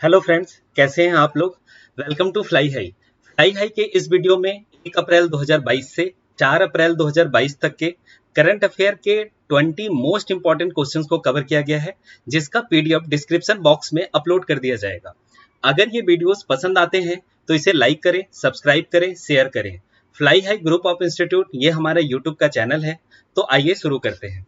Hello friends, कैसे हैं आप लोग। Welcome to fly high. Fly high के इस वीडियो में 1 अप्रैल 2022 से 4 अप्रैल 2022 तक के करंट अफेयर के 20 मोस्ट इंपॉर्टेंट क्वेश्चंस को कवर किया गया है, जिसका पीडीएफ डिस्क्रिप्शन बॉक्स में अपलोड कर दिया जाएगा। अगर ये वीडियोस पसंद आते हैं तो इसे लाइक करें, सब्सक्राइब करें, शेयर करें। Fly high group of institute ये हमारा यूट्यूब का चैनल है। तो आइए शुरू करते हैं।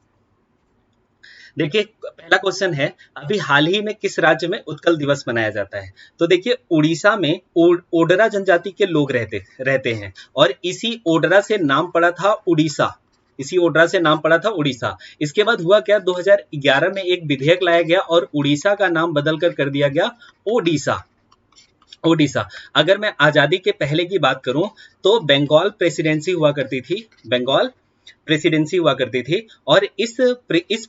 देखिए, पहला क्वेश्चन है, अभी हाल ही में किस राज्य में उत्कल दिवस मनाया जाता है। तो देखिए, उड़ीसा में ओडरा जनजाति के लोग रहते रहते हैं और इसी ओडरा से नाम पड़ा था उड़ीसा। इसी ओडरा से नाम पड़ा था उड़ीसा। इसके बाद हुआ क्या, 2011 में एक विधेयक लाया गया और उड़ीसा का नाम बदलकर कर दिया गया ओडिशा। ओडिशा। अगर मैं आजादी के पहले की बात करूं तो बंगाल प्रेसिडेंसी हुआ करती थी। बंगाल प्रेसिडेंसी हुआ करती थी और इस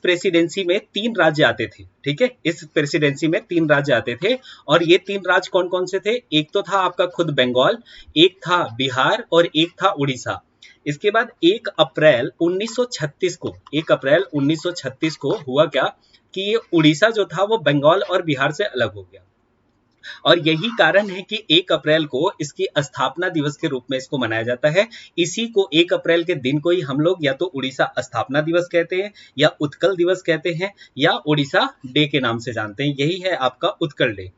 प्रेसिडेंसी में 3 राज्य आते थे। ठीक है, इस प्रेसिडेंसी में 3 राज्य आते थे और ये 3 राज्य कौन कौन से थे। एक तो था आपका खुद बंगाल, एक था बिहार और एक था उड़ीसा। इसके बाद 1 अप्रैल 1936 को 1 अप्रैल 1936 को हुआ क्या कि ये उड़ीसा जो था वो बंगाल और बिहार से अलग हो गया। और यही कारण है कि 1 अप्रैल को इसकी स्थापना दिवस के रूप में इसको मनाया जाता है। इसी को 1 अप्रैल के दिन को ही हम लोग या तो उड़ीसा स्थापना दिवस कहते हैं, या उत्कल दिवस कहते हैं, या उड़ीसा डे के नाम से जानते हैं। यही है आपका उत्कल डे।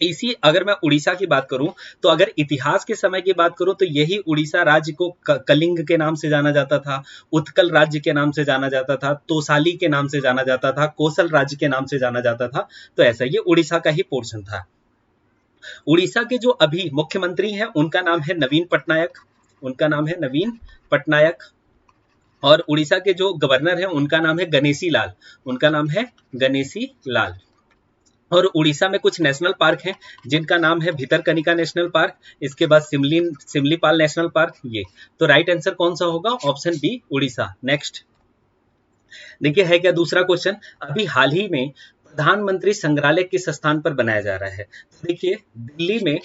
इसी अगर मैं उड़ीसा की बात करूं तो अगर इतिहास के समय की बात करूं तो यही उड़ीसा राज्य को कलिंग के नाम से जाना जाता था, उत्कल राज्य के नाम से जाना जाता था, तोसाली के नाम से जाना जाता था, कोसल राज्य के नाम से जाना जाता था। तो ऐसा ये उड़ीसा का ही पोर्शन था। उड़ीसा के जो अभी मुख्यमंत्री हैं उनका नाम है नवीन पटनायक। उनका नाम है नवीन पटनायक। और उड़ीसा के जो गवर्नर हैं उनका नाम है गणेशी लाल। उनका नाम है गणेशी लाल। और उड़ीसा में कुछ नेशनल पार्क हैं जिनका नाम है भितरकनिका नेशनल पार्क, इसके बाद सिमलीपाल नेशनल पार्क। ये तो राइट आंसर कौन सा होगा, ऑप्शन बी उड़ीसा। नेक्स्ट देखिए, है क्या दूसरा क्वेश्चन, अभी हाल ही में प्रधानमंत्री संग्रहालय किस स्थान पर बनाया जा रहा है। तो देखिए, दिल्ली में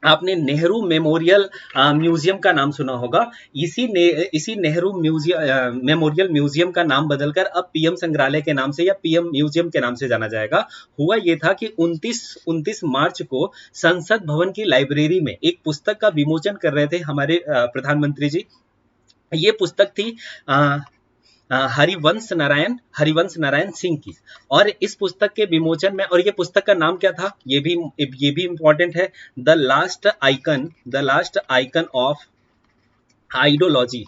आपने नेहरू मेमोरियल म्यूजियम का नाम सुना होगा। इसी नेहरू मेमोरियल म्यूजियम का नाम बदलकर अब पीएम संग्रहालय के नाम से या पीएम म्यूजियम के नाम से जाना जाएगा। हुआ ये था कि 29 मार्च को संसद भवन की लाइब्रेरी में एक पुस्तक का विमोचन कर रहे थे हमारे प्रधानमंत्री जी। ये पुस्तक थी हरिवंश नारायण सिंह की। और इस पुस्तक के विमोचन में, और ये पुस्तक का नाम क्या था, ये भी इंपॉर्टेंट है, the last icon of ideology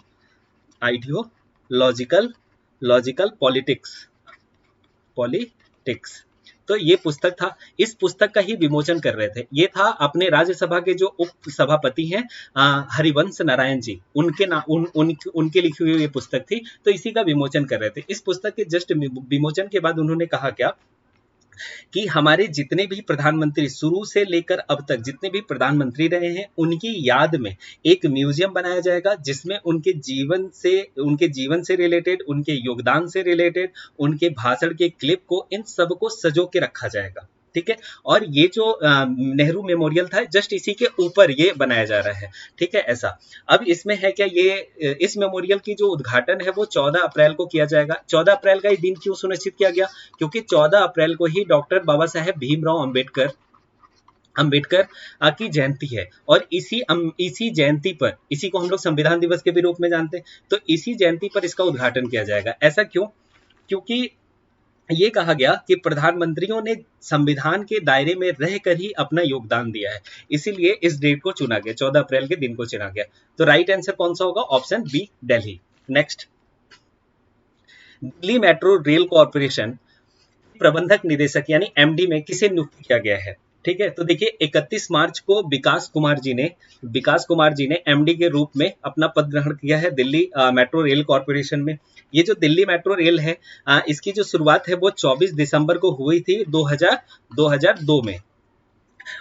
ideological logical politics. तो ये पुस्तक था, इस पुस्तक का ही विमोचन कर रहे थे। ये था अपने राज्यसभा के जो उप सभापति हैं हरिवंश नारायण जी, उनके लिखी हुई ये पुस्तक थी। तो इसी का विमोचन कर रहे थे। इस पुस्तक के जस्ट विमोचन के बाद उन्होंने कहा क्या कि हमारे जितने भी प्रधानमंत्री शुरू से लेकर अब तक जितने भी प्रधानमंत्री रहे हैं उनकी याद में एक म्यूजियम बनाया जाएगा, जिसमें उनके जीवन से रिलेटेड, उनके योगदान से रिलेटेड, उनके भाषण के क्लिप को, इन सब को सजो के रखा जाएगा। ठीक है, और ये जो नेहरू मेमोरियल था जस्ट इसी के ऊपर ये बनाया जा रहा है। ठीक है, ऐसा। अब इसमें है क्या, ये इस मेमोरियल की जो उद्घाटन है वो 14 अप्रैल को किया जाएगा। 14 अप्रैल का ये दिन क्यों सुनिश्चित किया गया, क्योंकि 14 अप्रैल को ही डॉक्टर बाबा साहेब भीमराव अंबेडकर की जयंती है। और इसी जयंती पर, इसी को हम लोग संविधान दिवस के भी रूप में जानते हैं, तो इसी जयंती पर इसका उद्घाटन किया जाएगा। ऐसा क्यों, क्योंकि ये कहा गया कि प्रधानमंत्रियों ने संविधान के दायरे में रहकर ही अपना योगदान दिया है, इसीलिए इस डेट को चुना गया, 14 अप्रैल के दिन को चुना गया। तो राइट आंसर कौन सा होगा, option B Delhi. Next, Delhi metro rail corporation प्रबंधक निदेशक यानी एमडी में किसे नियुक्त किया गया है। ठीक है, तो देखिए 31 मार्च को विकास कुमार जी ने एमडी के रूप में अपना पद ग्रहण किया है दिल्ली मेट्रो रेल कॉर्पोरेशन में। ये जो दिल्ली मेट्रो रेल है इसकी जो शुरुआत है वो 24 दिसंबर को हुई थी 2002 में।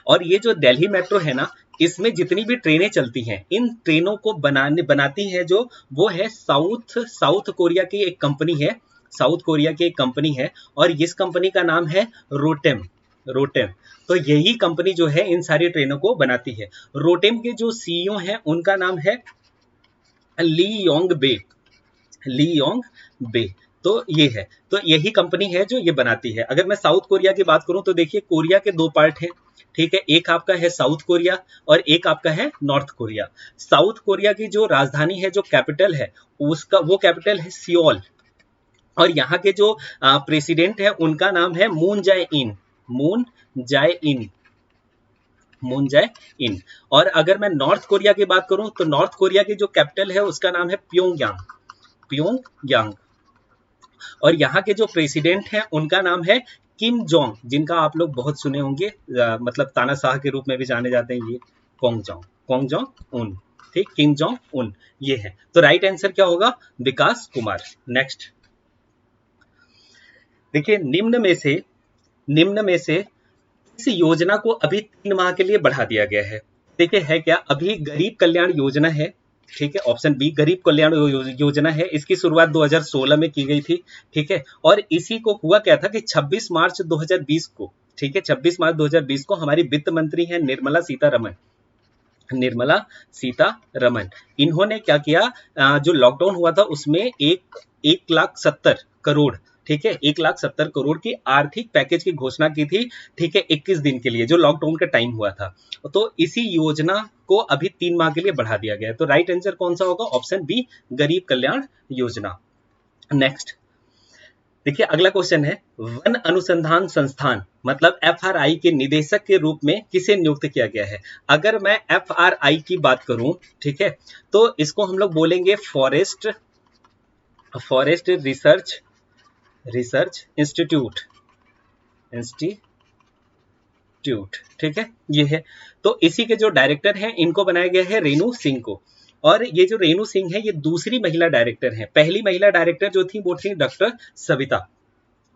और ये जो दिल्ली मेट्रो है ना, इसमें जितनी भी ट्रेनें चलती हैं, इन ट्रेनों को बनाती है जो वो है साउथ कोरिया की एक कंपनी है। साउथ कोरिया की एक कंपनी है और इस कंपनी का नाम है रोटेम। तो यही कंपनी जो है इन सारी ट्रेनों को बनाती है। रोटेम के जो सीईओ हैं उनका नाम है ली योंग बे। तो ये है, तो यही कंपनी है जो ये बनाती है। अगर मैं साउथ कोरिया की बात करूं तो देखिए कोरिया के दो पार्ट हैं, ठीक है, एक आपका है साउथ कोरिया और एक आपका है नॉर्थ कोरिया। साउथ कोरिया की जो राजधानी है, जो कैपिटल है उसका, वो कैपिटल है सियोल, और यहाँ के जो प्रेसिडेंट है उनका नाम है मून जाए इन, मून जाए इन, मून जाए इन। और अगर मैं नॉर्थ कोरिया की बात करूं तो नॉर्थ कोरिया की जो कैपिटल है उसका नाम है प्योंगयांग, प्योंगयांग। और यहाँ के जो प्रेसिडेंट हैं उनका नाम है किम जोंग, जिनका आप लोग बहुत सुने होंगे, मतलब तानाशाह के रूप में भी जाने जाते हैं, ये Kong Jong, Kong Jong Un, ठीक, किम जोंग उन, ये है। तो राइट आंसर क्या होगा? विकास कुमार। नेक्स्ट देखिए, निम्न में से इस योजना को अभी 3 माह के लिए बढ़ा दिया गया है। देखिए है क्या, अभी गरीब कल्याण योजना है, ठीक है, ऑप्शन बी गरीब कल्याण योजना है। इसकी शुरुआत 2016 में की गई थी, ठीक है, और इसी को हुआ क्या था कि 26 मार्च 2020 को, ठीक है, 26 मार्च 2020 को हमारी वित्त मंत्री हैं निर्मला सीतारमण, निर्मला सीतारमण, इन्होंने क्या किया, जो लॉकडाउन हुआ था उसमें 1,70,00,000 करोड़, ठीक है, 1,70,00,000 करोड़ की आर्थिक पैकेज की घोषणा की थी, ठीक है, 21 दिन के लिए, जो लॉकडाउन का टाइम हुआ था। तो इसी योजना को अभी 3 माह के लिए बढ़ा दिया गया है। तो राइट आंसर कौन सा होगा? ऑप्शन बी गरीब कल्याण योजना। नेक्स्ट देखिए, अगला क्वेश्चन है, वन अनुसंधान संस्थान मतलब एफआरआई के निदेशक के रूप में किसे नियुक्त किया गया है? अगर मैं एफआरआई की बात करूं, ठीक है, तो इसको हम लोग बोलेंगे फॉरेस्ट रिसर्च इंस्टीट्यूट, ठीक है, ये है। तो इसी के जो डायरेक्टर हैं इनको बनाया गया है रेणु सिंह को, और ये जो रेणु सिंह है ये दूसरी महिला डायरेक्टर है। पहली महिला डायरेक्टर जो थी वो थी डॉक्टर सविता,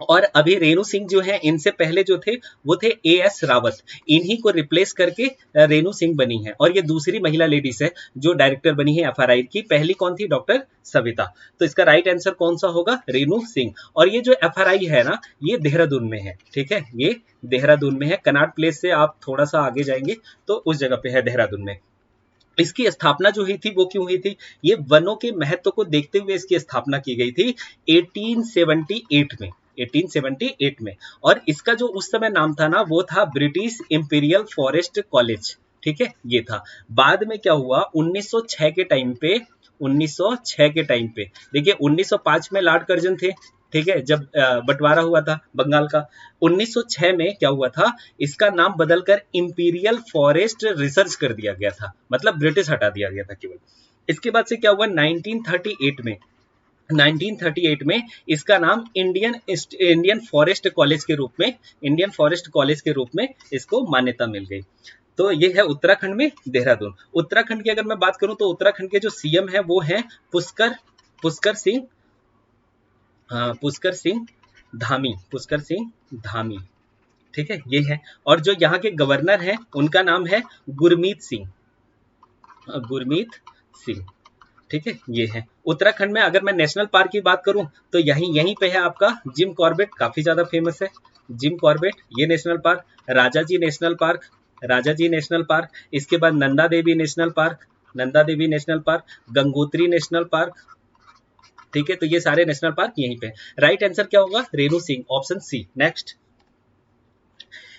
और अभी रेणु सिंह जो है इनसे पहले जो थे वो थे एएस रावत, इन्हीं को रिप्लेस करके रेणु सिंह बनी है, और ये दूसरी महिला लेडीज है जो डायरेक्टर बनी है एफआरआई की। पहली कौन थी? डॉक्टर सविता। तो इसका राइट आंसर कौन सा होगा? रेणु सिंह। और ये जो एफआरआई है ना, ये देहरादून में है, ठीक है, ये देहरादून में है। कनाट प्लेस से आप थोड़ा सा आगे जाएंगे तो उस जगह पे है देहरादून में। इसकी स्थापना जो हुई थी वो क्यों हुई थी? ये वनों के महत्व को देखते हुए इसकी स्थापना की गई थी 1878 में, 1878 में। और इसका जो उस समय नाम था ना वो था ब्रिटिश इंपीरियल फॉरेस्ट कॉलेज, ठीक है, ये था। बाद में क्या हुआ, 1906 के टाइम पे, 1906 के टाइम पे देखिए 1905 में लॉर्ड कर्जन थे, ठीक है, जब बंटवारा हुआ था बंगाल का। 1906 में क्या हुआ था, इसका नाम बदलकर इंपीरियल फॉरेस्ट रिसर्च कर दिया गया था, मतलब ब्रिटिश हटा दिया गया था केवल। इसके बाद से क्या हुआ, 1938 में इसका नाम इंडियन फॉरेस्ट कॉलेज के रूप में, इंडियन फॉरेस्ट कॉलेज के रूप में इसको मान्यता मिल गई। तो ये है उत्तराखंड में देहरादून। उत्तराखंड की अगर मैं बात करूं तो उत्तराखंड के जो सीएम है वो है पुष्कर सिंह धामी, ठीक है, ये है। और जो यहाँ के गवर्नर हैं उनका नाम है गुरमीत सिंह, ठीक है, ये है। उत्तराखंड में अगर मैं नेशनल पार्क की बात करूं तो यहीं पे है आपका जिम कॉर्बेट, काफी ज्यादा फेमस है जिम कॉर्बेट, ये national park. Rajaji national park, इसके बाद Nanda Devi national park, Gangotri national park, ठीक है। तो ये सारे नेशनल पार्क यहीं पे। राइट आंसर क्या होगा? Renu Singh, option C. Next,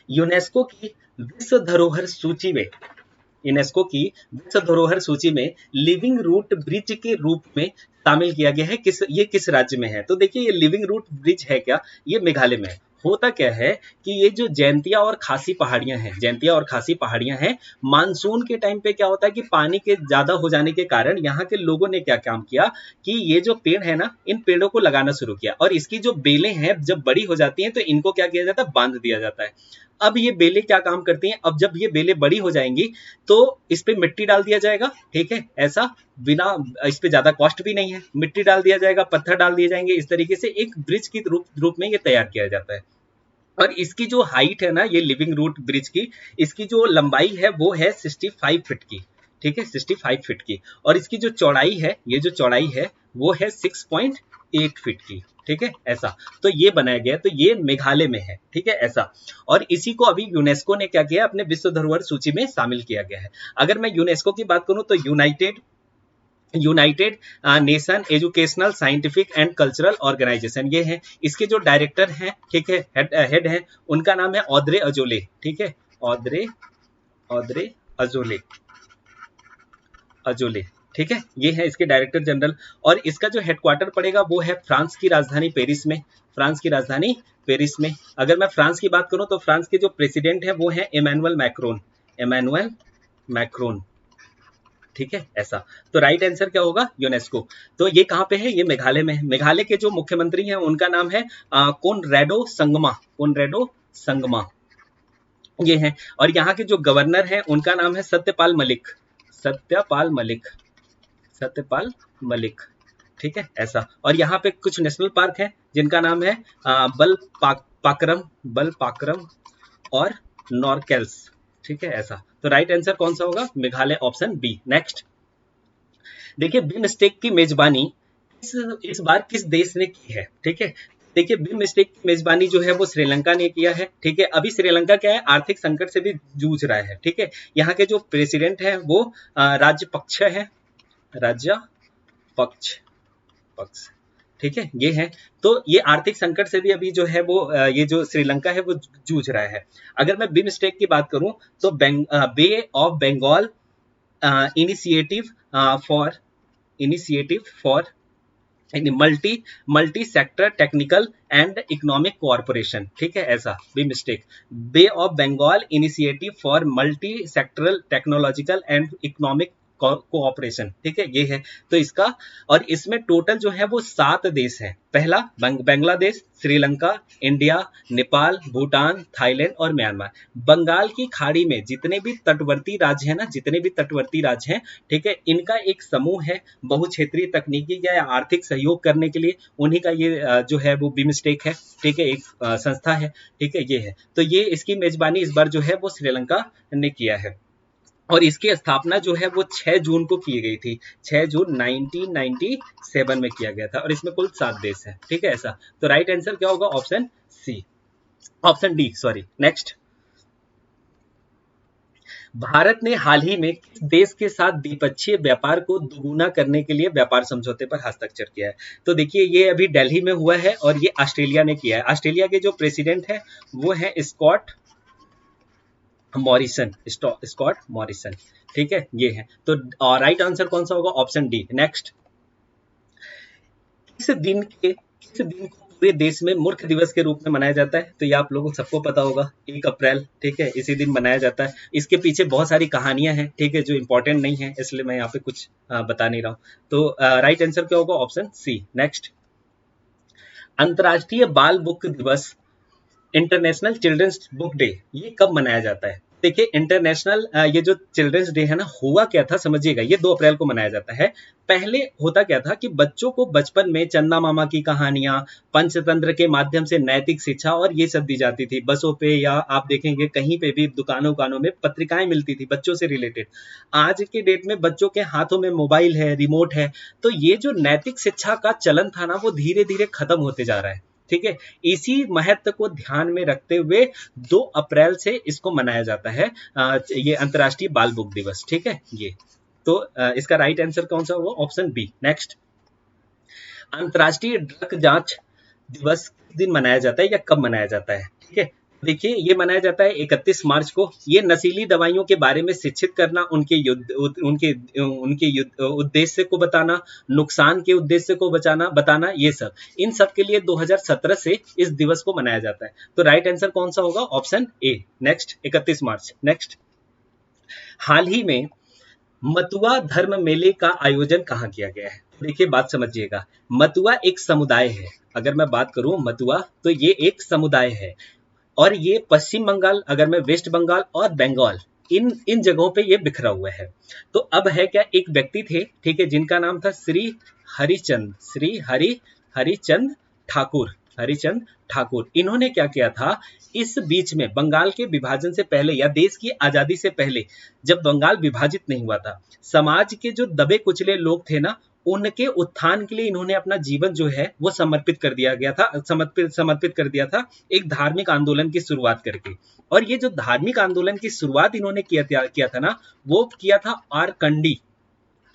UNESCO की विश्व धरोहर सूची में लिविंग रूट ब्रिज के रूप में शामिल किया गया है, ये किस राज्य में है? तो देखिए ये लिविंग रूट ब्रिज है क्या, ये मेघालय में है। होता क्या है कि ये जो जैंतिया और खासी पहाड़ियां हैं, मानसून के टाइम पे क्या होता है कि पानी के ज्यादा हो जाने के कारण यहाँ के लोगों ने क्या काम किया कि ये जो पेड़ है ना, इन पेड़ों को लगाना शुरू किया, और इसकी जो बेलें हैं जब बड़ी हो जाती हैं तो इनको क्या किया जाता है, बांध दिया जाता है। अब ये बेलें क्या काम करती हैं, अब जब ये बेलें बड़ी हो जाएंगी तो इस पे मिट्टी डाल दिया जाएगा, ठीक है, ऐसा बिना, इस पे ज्यादा कॉस्ट भी नहीं है, मिट्टी डाल दिया जाएगा, पत्थर डाल दिए जाएंगे, इस तरीके से एक ब्रिज की रूप में ये तैयार किया जाता है। और इसकी जो हाइट है ना, ये लिविंग रूट ब्रिज की, इसकी जो लंबाई है वो है 65 फीट की, ठीक है, 65 फीट की। और इसकी जो चौड़ाई है, ये जो चौड़ाई है वो है 6.8 फीट की, ठीक है, ऐसा। तो ये बनाया गया, तो ये मेघालय में है, ठीक है, ऐसा। और इसी को अभी यूनेस्को ने क्या किया, अपने विश्व धरोहर सूची में शामिल किया गया है। अगर मैं यूनेस्को की बात करूं तो United Nation Educational Scientific and Cultural Organization, ये है। इसके जो डायरेक्टर हैं, ठीक है, हेड है, उनका नाम है ऑद्रे अजोले, ठीक है, ऑद्रे ऑद्रे अजोले अजोले, ठीक है, ये है इसके डायरेक्टर जनरल। और इसका जो हेडक्वार्टर पड़ेगा वो है फ्रांस की राजधानी पेरिस में, फ्रांस की राजधानी पेरिस में। अगर मैं फ्रांस की बात करूं तो फ्रांस के जो प्रेसिडेंट है वो है इमैनुअल मैक्रोन, इमैनुअल मैक्रोन, ठीक है, ऐसा। तो राइट आंसर क्या होगा, यूनेस्को। तो ये कहाँ पे है, ये मेघालय में है। मेघालय के जो मुख्यमंत्री हैं उनका नाम है कोनरेडो संगमा, कोनरेडो संगमा, ये है। और यहाँ के जो गवर्नर हैं उनका नाम है सत्यपाल मलिक, सत्यपाल मलिक, सत्यपाल मलिक, ठीक है, ऐसा। और यहाँ पे कुछ नेशनल पार्क है जिनका नाम है पाकरम, बल पाकरम और नॉर्केल्स, ठीक है, ऐसा। तो राइट आंसर कौन सा होगा, मेघालय, ऑप्शन बी। नेक्स्ट देखिए, बिमस्टेक की मेजबानी इस बार किस देश ने की है, ठीक है। देखिए, बिमस्टेक की मेजबानी जो है वो श्रीलंका ने किया है, ठीक है। अभी श्रीलंका क्या है, आर्थिक संकट से भी जूझ रहा है, ठीक है। यहाँ के जो प्रेसिडेंट है वो राजपक्ष है, राज्य पक्ष, ठीक है, ये है। तो ये आर्थिक संकट से भी अभी जो है वो ये जो श्रीलंका है वो जूझ रहा है। अगर मैं बिमस्टेक की बात करूं तो bay of Bengal initiative for multi sector technical and economic cooperation, ठीक है, ऐसा। BIMSTEC, bay of Bengal initiative for multi sectoral technological and economic cooperation, ठीक है, ये है। तो इसका, और इसमें टोटल जो है वो 7 देश हैं। पहला बांग्लादेश, श्रीलंका, इंडिया, नेपाल, भूटान, थाईलैंड और म्यांमार। बंगाल की खाड़ी में जितने भी तटवर्ती राज्य हैं ना, जितने भी तटवर्ती राज्य हैं, ठीक है, इनका एक समूह है बहुक्षेत्रीय तकनीकी या आर्थिक सहयोग करने के लिए। उन्हीं का ये जो है वो बिमस्टेक है, ठीक है, एक संस्था है, ठीक है, ये है। तो ये इसकी मेजबानी इस बार जो है वो श्रीलंका ने किया है। और इसकी स्थापना जो है वो 6 जून को की गई थी, 6 जून 1997 में किया गया था। और इसमें कुल 7 देश हैं, ठीक है, ऐसा। तो राइट आंसर क्या होगा, option C, option D, sorry. Next, Bharat ने हाल ही में किस देश के साथ द्विपक्षीय व्यापार को दोगुना करने के लिए व्यापार समझौते पर हस्ताक्षर किया है? तो देखिए, ये अभी दिल्ली में हुआ है और ये ऑस्ट्रेलिया ने किया है। ऑस्ट्रेलिया के जो प्रेसिडेंट है वो है स्कॉट मॉरिसन, स्कॉट मॉरिसन, ठीक है, ये है। तो राइट आंसर कौन सा होगा, ऑप्शन डी। नेक्स्ट, किस दिन को पूरे देश में मूर्ख दिवस के रूप में मनाया जाता है? तो ये आप लोगों को सबको पता होगा, 1 अप्रैल, ठीक है, इसी दिन मनाया जाता है। इसके पीछे बहुत सारी कहानियां हैं, ठीक है, जो इंपॉर्टेंट नहीं है, इसलिए मैं यहाँ पे कुछ बता नहीं रहा हूँ। तो राइट आंसर क्या होगा, ऑप्शन सी। नेक्स्ट, अंतर्राष्ट्रीय बाल बुक दिवस, इंटरनेशनल चिल्ड्रंस बुक डे, ये कब मनाया जाता है? देखिए, इंटरनेशनल ये जो चिल्ड्रंस डे है ना, हुआ क्या था समझिएगा, ये 2 अप्रैल को मनाया जाता है। पहले होता क्या था कि बच्चों को बचपन में चंदा मामा की कहानियां, पंचतंत्र के माध्यम से नैतिक शिक्षा और ये सब दी जाती थी। बसों पे या आप देखेंगे कहीं पे भी दुकानों में पत्रिकाएं मिलती थी बच्चों से रिलेटेड। आज के डेट में बच्चों के हाथों में मोबाइल है, रिमोट है, तो ये जो नैतिक शिक्षा का चलन था ना, वो धीरे धीरे खत्म होते जा रहा है, ठीक है। इसी महत्व को ध्यान में रखते हुए 2 अप्रैल से इसको मनाया जाता है, ये अंतर्राष्ट्रीय बाल बुक दिवस, ठीक है, ये। तो इसका राइट आंसर कौन सा होगा, ऑप्शन बी। नेक्स्ट, अंतर्राष्ट्रीय ड्रग जांच दिवस किस दिन मनाया जाता है या कब मनाया जाता है? ठीक है, देखिए, ये मनाया जाता है 31 मार्च को। ये नशीली दवाइयों के बारे में शिक्षित करना, उनके उद्देश्य को बताना, नुकसान के उद्देश्य को बताना, ये सब, इन सब के लिए 2017 से इस दिवस को मनाया जाता है। तो राइट आंसर कौन सा होगा, option A. Next, 31 March. Next, हाल ही में मतुआ धर्म मेले का आयोजन कहाँ किया गया है? देखिए, बात समझिएगा, मतुआ एक समुदाय है। अगर मैं बात करूं मतुआ, तो ये एक समुदाय है और ये पश्चिम बंगाल, अगर मैं वेस्ट बंगाल और बंगाल, इन जगहों पे ये बिखरा हुआ है। तो अब है क्या, एक व्यक्ति थे, ठीक है, जिनका नाम था श्री हरिचंद ठाकुर। इन्होंने क्या किया था, इस बीच में बंगाल के विभाजन से पहले या देश की आजादी से पहले, जब बंगाल विभाजित नहीं हुआ था, समाज के जो दबे कुचले लोग थे ना, उनके उत्थान के लिए इन्होंने अपना जीवन जो है वो समर्पित कर दिया था एक धार्मिक आंदोलन की शुरुआत करके। और ये जो धार्मिक आंदोलन की शुरुआत इन्होंने किया था ना, वो किया था आरकंडी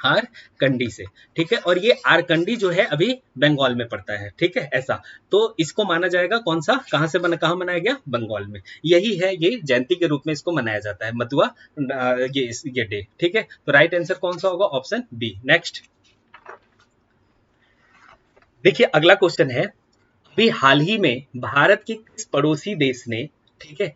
आरकंडी से, ठीक है। और ये आरकंडी जो है अभी बंगाल में पड़ता है, ठीक है ऐसा। तो इसको माना जाएगा कौन सा, कहाँ मनाया गया, बंगाल में। यही है, ये जयंती के रूप में इसको मनाया जाता है, मथुआ ये डे, ठीक है। तो राइट आंसर कौन सा होगा, ऑप्शन बी। नेक्स्ट देखिए अगला क्वेश्चन है, अभी हाल ही में भारत के किस पड़ोसी देश ने, ठीक है,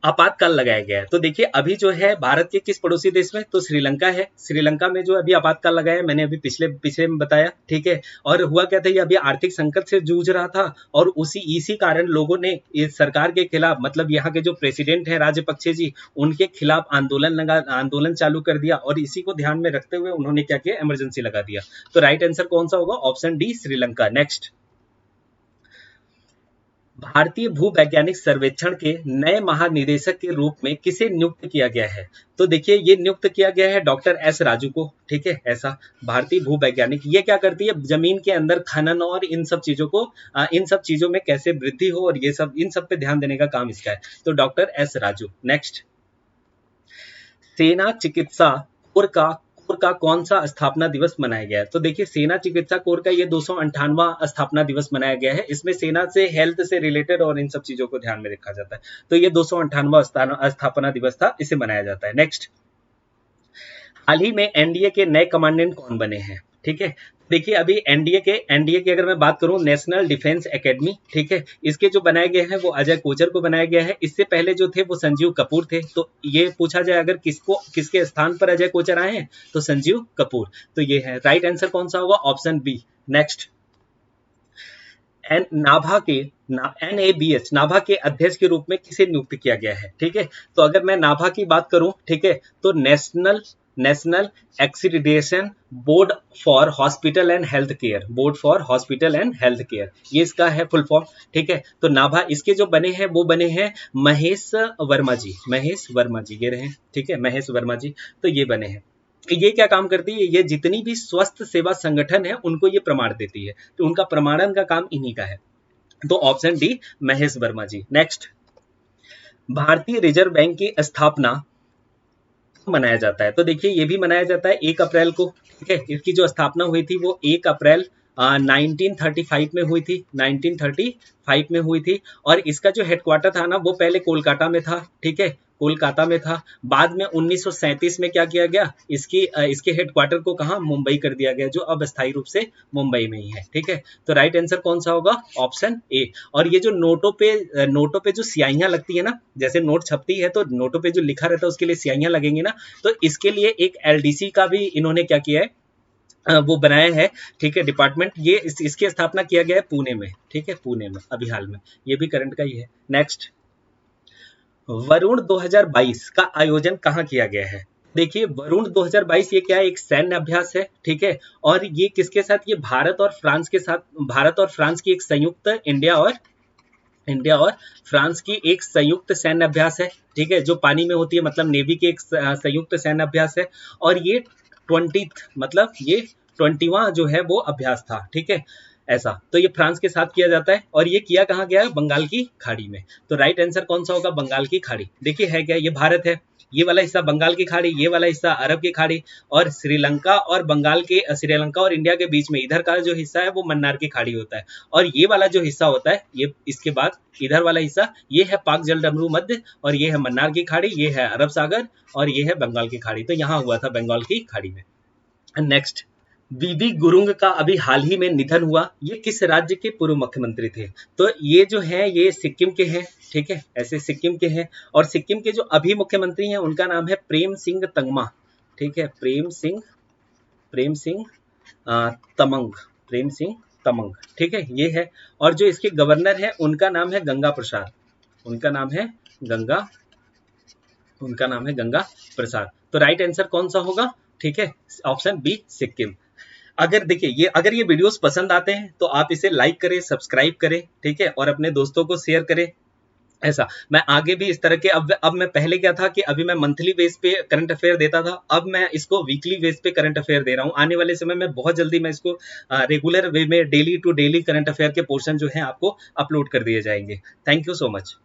आपातकाल लगाया गया है। तो देखिए अभी जो है भारत के किस पड़ोसी देश में, तो श्रीलंका है। श्रीलंका में जो अभी आपातकाल लगाया है, मैंने अभी पिछले में बताया, ठीक है। और हुआ क्या था, ये अभी आर्थिक संकट से जूझ रहा था और इसी कारण लोगों ने इस सरकार के खिलाफ, मतलब यहाँ के जो प्रेसिडेंट है राजपक्षे जी, उनके खिलाफ आंदोलन चालू कर दिया। और इसी को ध्यान में रखते हुए उन्होंने क्या किया, इमरजेंसी लगा दिया। तो राइट आंसर कौन सा होगा, ऑप्शन डी, श्रीलंका। नेक्स्ट, भारतीय भूवैज्ञानिक सर्वेक्षण के नए महानिदेशक के रूप में किसे नियुक्त किया गया है। तो देखिए ये नियुक्त किया गया है डॉक्टर एस राजू को, ठीक है ऐसा। भारतीय भूवैज्ञानिक ये क्या करती है, जमीन के अंदर खनन और इन सब चीजों में कैसे वृद्धि हो, और ये सब इन सब पे ध्यान देने का काम इसका है। तो डॉक्टर एस राजू। नेक्स्ट, सेना चिकित्सा कोर का कौन सा स्थापना दिवस मनाया गया है। तो देखिए सेना चिकित्सा कोर का ये 298वां स्थापना दिवस मनाया गया है। इसमें सेना से, हेल्थ से रिलेटेड और इन सब चीजों को ध्यान में रखा जाता है। तो ये 298वां स्थापना दिवस था, इसे मनाया जाता है। नेक्स्ट, हाल ही में एनडीए के नए कमांडेंट कौन बने हैं, ठीक है। देखिए अभी एनडीए के अगर मैं बात करूं, नेशनल डिफेंस एकेडमी, ठीक है, इसके जो बनाए गए हैं वो अजय कोचर को बनाया गया है। इससे पहले जो थे वो संजीव कपूर थे। तो ये पूछा जाए अगर किसके स्थान पर अजय कोचर आए हैं, तो संजीव कपूर। तो ये है, राइट आंसर कौन सा होगा, ऑप्शन बी। नेक्स्ट, NABH नाभा के अध्यक्ष के रूप में किसे नियुक्त किया गया है, ठीक है। तो अगर मैं नाभा की बात करूं, ठीक है, तो national accreditation board for hospital and health care, ये इसका है फुल फॉर्म, ठीक है। तो नाभा इसके जो बने हैं वो बने हैं महेश वर्मा जी, ये रहे, ठीक है, महेश वर्मा जी। तो ये बने हैं। ये क्या काम करती है, ये जितनी भी स्वास्थ्य सेवा संगठन है उनको ये प्रमाण देती है। तो उनका प्रमाणन का काम इन्हीं का है। तो ऑप्शन डी, महेश वर्मा जी। नेक्स्ट, भारतीय रिजर्व बैंक की स्थापना मनाया जाता है। तो देखिए ये भी मनाया जाता है 1 अप्रैल को, ठीक है। इसकी जो स्थापना हुई थी वो 1 अप्रैल 1935 में हुई थी, 1935 में हुई थी। और इसका जो हेडक्वार्टर था ना, वो पहले कोलकाता में था, ठीक है, कोलकाता में था। बाद में 1937 में क्या किया गया, इसके हेडक्वार्टर को कहा, मुंबई कर दिया गया, जो अब अस्थायी रूप से मुंबई में ही है, ठीक है। तो राइट आंसर कौन सा होगा, ऑप्शन ए। और ये जो नोटों पे जो स्याहियां लगती है ना, जैसे नोट छपती है तो नोटों पे जो लिखा रहता है उसके लिए स्याहियां लगेंगी ना, तो इसके लिए एक एलडीसी का भी इन्होंने क्या किया है, वो बनाया है, ठीक है, डिपार्टमेंट। ये इसकी स्थापना किया गया है पुणे में, ठीक है, पुणे में अभी हाल में। ये भी करंट का ही है। नेक्स्ट, वरुण 2022 का आयोजन कहाँ किया गया है। देखिए वरुण 2022 ये क्या है, एक सैन्य अभ्यास है, ठीक है। और ये किसके साथ, ये भारत और फ्रांस की एक संयुक्त इंडिया और फ्रांस की एक संयुक्त सैन्य अभ्यास है, ठीक है, जो पानी में होती है, मतलब नेवी की एक संयुक्त सैन्य अभ्यास है। और ये 20वां जो है वो अभ्यास था, ठीक है ऐसा। तो ये फ्रांस के साथ किया जाता है। और ये किया कहाँ गया है, बंगाल की खाड़ी में। तो राइट आंसर कौन सा होगा, बंगाल की खाड़ी। देखिए है क्या, ये भारत है, ये वाला हिस्सा बंगाल की खाड़ी, ये वाला हिस्सा अरब की खाड़ी। और श्रीलंका और इंडिया के बीच में इधर का जो हिस्सा है वो मन्नार की खाड़ी होता है। और ये वाला जो हिस्सा होता है, ये इसके बाद इधर वाला हिस्सा, ये है पाक जलडमरू मध्य, और ये है मन्नार की खाड़ी, ये है अरब सागर, और ये है बंगाल की खाड़ी। तो यहाँ हुआ था बंगाल की खाड़ी में। नेक्स्ट, बीबी गुरुंग का अभी हाल ही में निधन हुआ। ये किस राज्य के पूर्व मुख्यमंत्री थे। तो ये जो है ये सिक्किम के हैं, ठीक है, ऐसे सिक्किम के हैं। और सिक्किम के जो अभी मुख्यमंत्री हैं उनका नाम है प्रेम सिंह तंगमा, ठीक है, प्रेम सिंह तमंग, ठीक है, ये है। और जो इसके गवर्नर है उनका नाम है गंगा प्रसाद, तो राइट आंसर कौन सा होगा, ठीक है, ऑप्शन बी, सिक्किम। अगर ये वीडियोस पसंद आते हैं तो आप इसे लाइक करें, सब्सक्राइब करें, ठीक है, और अपने दोस्तों को शेयर करें। ऐसा मैं आगे भी इस तरह के, अब मैं पहले क्या था कि अभी मैं मंथली बेस पे करंट अफेयर देता था, अब मैं इसको वीकली बेस पे करंट अफेयर दे रहा हूँ। आने वाले समय में बहुत जल्दी मैं इसको रेगुलर वे में daily to daily current affair के पोर्शन जो है आपको अपलोड कर दिए जाएंगे। Thank you so much.